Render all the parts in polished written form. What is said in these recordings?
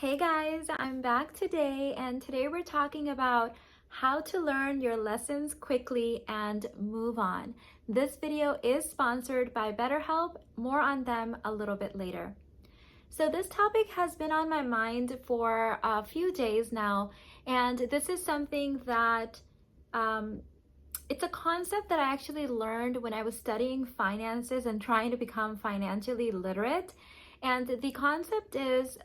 Hey guys, I'm back today, and today we're talking about how to learn your lessons quickly and move on. This video is sponsored by BetterHelp. More on them a little bit later. So this topic has been on my mind for a few days now, and this is something that it's a concept that I actually learned when I was studying finances and trying to become financially literate. And the concept is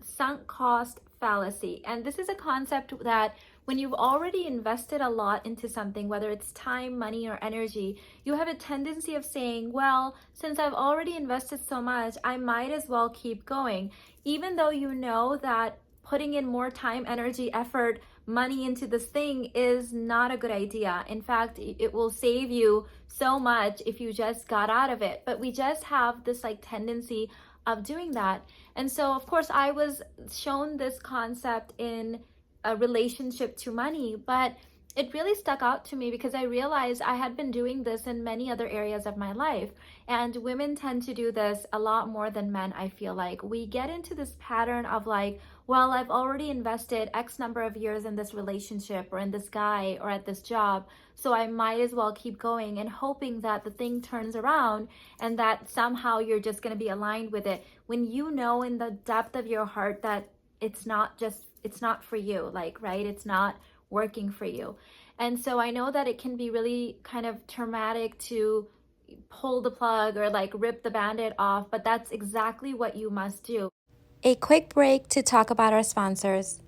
sunk cost fallacy. And this is a concept that when you've already invested a lot into something, whether it's time, money, or energy, you have a tendency of saying, well, since I've already invested so much, I might as well keep going, even though you know that putting in more time, energy, effort, money into this thing is not a good idea. In fact, it will save you so much if you just got out of it. But we just have this tendency of doing that. And so, of course, I was shown this concept in a relationship to money, but it really stuck out to me because I realized I had been doing this in many other areas of my life. And women tend to do this a lot more than men, I feel like. We get into this pattern of well, I've already invested X number of years in this relationship or in this guy or at this job, so I might as well keep going and hoping that the thing turns around and that somehow you're just going to be aligned with it, when you know in the depth of your heart that it's not for you, right? It's not working for you. And so I know that it can be really kind of traumatic to pull the plug or rip the band-aid off, but that's exactly what you must do. A quick break to talk about our sponsors.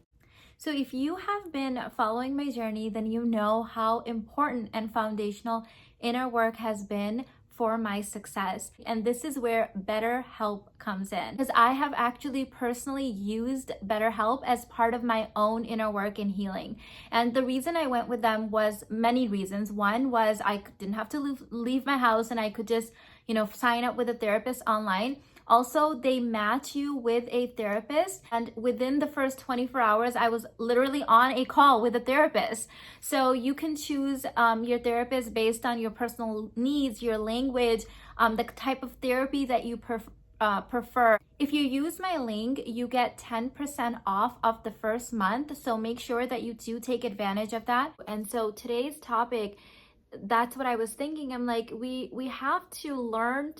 So if you have been following my journey, then you know how important and foundational inner work has been for my success. And this is where BetterHelp comes in, because I have actually personally used BetterHelp as part of my own inner work and healing. And the reason I went with them was many reasons. One was I didn't have to leave my house and I could just, sign up with a therapist online. Also, they match you with a therapist, and within the first 24 hours, I was literally on a call with a therapist. So you can choose your therapist based on your personal needs, your language, the type of therapy that you prefer. If you use my link, you get 10% off of the first month. So make sure that you do take advantage of that. And so today's topic, that's what I was thinking. I'm like, we have to learn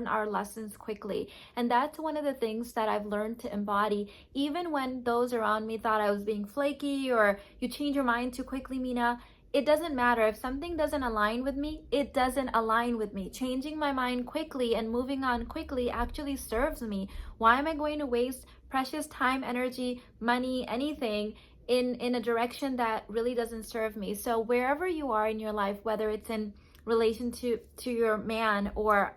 our lessons quickly. And that's one of the things that I've learned to embody, even when those around me thought I was being flaky or you change your mind too quickly, Mina. It doesn't matter. If something doesn't align with me, it doesn't align with me. Changing my mind quickly and moving on quickly actually serves me. Why am I going to waste precious time, energy, money, anything in a direction that really doesn't serve me? So wherever you are in your life, whether it's in relation to your man or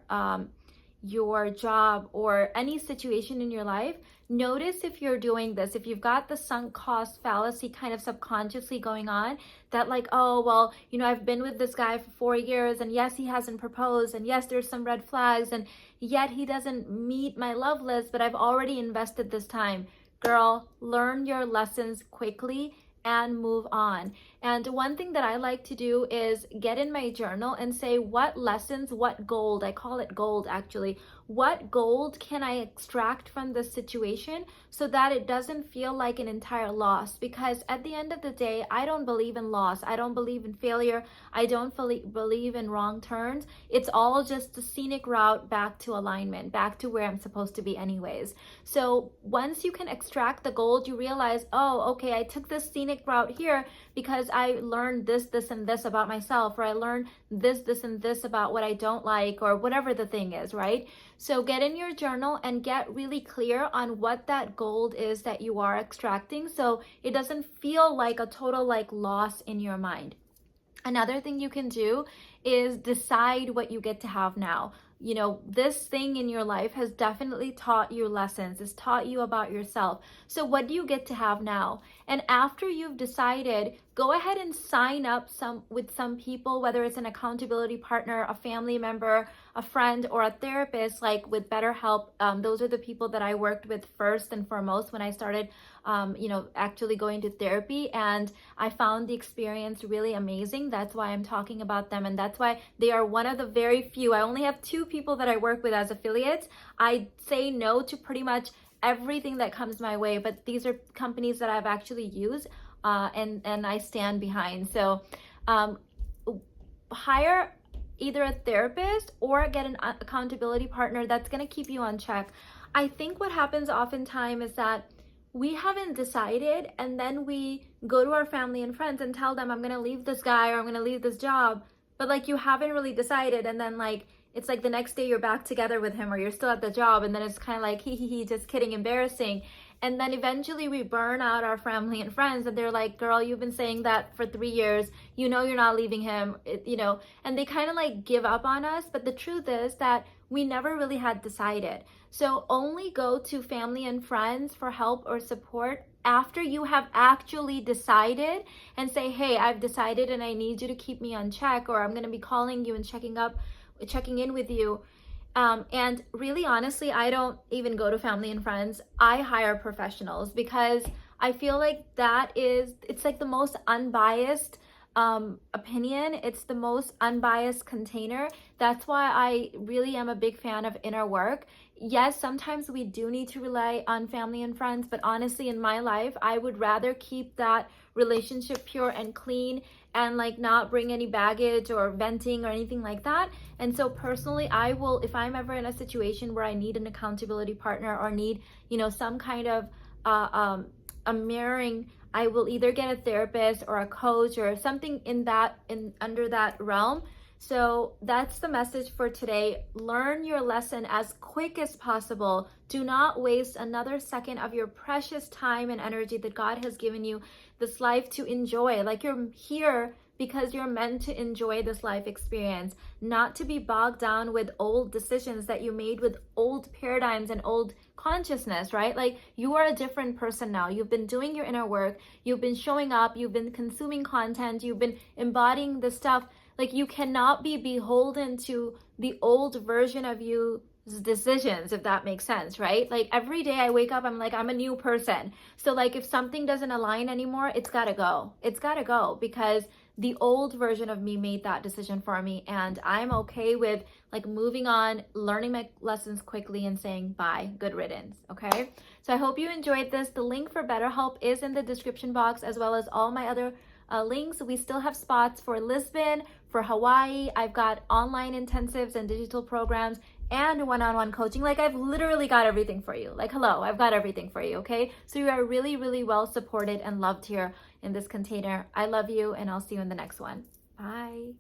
your job or any situation in your life, notice if you're doing this, if you've got the sunk cost fallacy kind of subconsciously going on, that oh, well, I've been with this guy for 4 years, and yes, he hasn't proposed, and yes, there's some red flags, and yet he doesn't meet my love list, but I've already invested this time. Girl, learn your lessons quickly and move on. And one thing that I like to do is get in my journal and say, what lessons, what gold, I call it gold actually, what gold can I extract from this situation so that it doesn't feel like an entire loss? Because at the end of the day, I don't believe in loss. I don't believe in failure. I don't believe in wrong turns. It's all just the scenic route back to alignment, back to where I'm supposed to be anyways. So once you can extract the gold, you realize, oh, okay, I took this scenic route here because I learned this, and this about myself, or I learned this, and this about what I don't like, or whatever the thing is, right? So get in your journal and get really clear on what that gold is that you are extracting, so it doesn't feel like a total loss in your mind. Another thing you can do is decide what you get to have now. This thing in your life has definitely taught you lessons. It's taught you about yourself. So what do you get to have now? And after you've decided, go ahead and sign up with some people, whether it's an accountability partner, a family member, a friend, or a therapist, like with BetterHelp. Those are the people that I worked with first and foremost when I started, actually going to therapy. And I found the experience really amazing. That's why I'm talking about them. And that's why they are one of the very few. I only have 2 people that I work with as affiliates. I say no to pretty much everything that comes my way, but these are companies that I've actually used and I stand behind. So hire either a therapist or get an accountability partner that's going to keep you on check. I think what happens oftentimes is that we haven't decided, and then we go to our family and friends and tell them, I'm going to leave this guy or I'm going to leave this job, but like you haven't really decided. And then like it's like the next day you're back together with him or you're still at the job, and then it's kind of like he just kidding, embarrassing. And then eventually we burn out our family and friends, and they're like, girl, you've been saying that for 3 years, you know you're not leaving him, and they kind of like give up on us. But the truth is that we never really had decided. So only go to family and friends for help or support after you have actually decided, and say, hey, I've decided and I need you to keep me on check, or I'm going to be calling you and checking in with you. And really, honestly, I don't even go to family and friends. I hire professionals because I feel like it's like the most unbiased opinion. It's the most unbiased container. That's why I really am a big fan of inner work. Yes, sometimes we do need to rely on family and friends, but honestly, in my life, I would rather keep that relationship pure and clean and like not bring any baggage or venting or anything like that. And so personally, I will, if I'm ever in a situation where I need an accountability partner or need, some kind of a mirroring, I will either get a therapist or a coach or something under that realm. So that's the message for today. Learn your lesson as quick as possible. Do not waste another second of your precious time and energy that God has given you this life to enjoy. Like, you're here because you're meant to enjoy this life experience, not to be bogged down with old decisions that you made with old paradigms and old consciousness, right? Like, you are a different person now. You've been doing your inner work. You've been showing up. You've been consuming content. You've been embodying the stuff. Like, you cannot be beholden to the old version of you's decisions, if that makes sense, right? Like, every day I wake up, I'm like, I'm a new person. So like, if something doesn't align anymore, it's gotta go. It's gotta go, because the old version of me made that decision for me, and I'm okay with like moving on, learning my lessons quickly, and saying bye, good riddance. Okay, so I hope you enjoyed this. The link for BetterHelp is in the description box, as well as all my other links. We still have spots for Lisbon, for Hawaii. I've got online intensives and digital programs and one-on-one coaching. Like, I've literally got everything for you. Like, hello, I've got everything for you. Okay, so you are really, really well supported and loved here in this container. I love you, and I'll see you in the next one. Bye.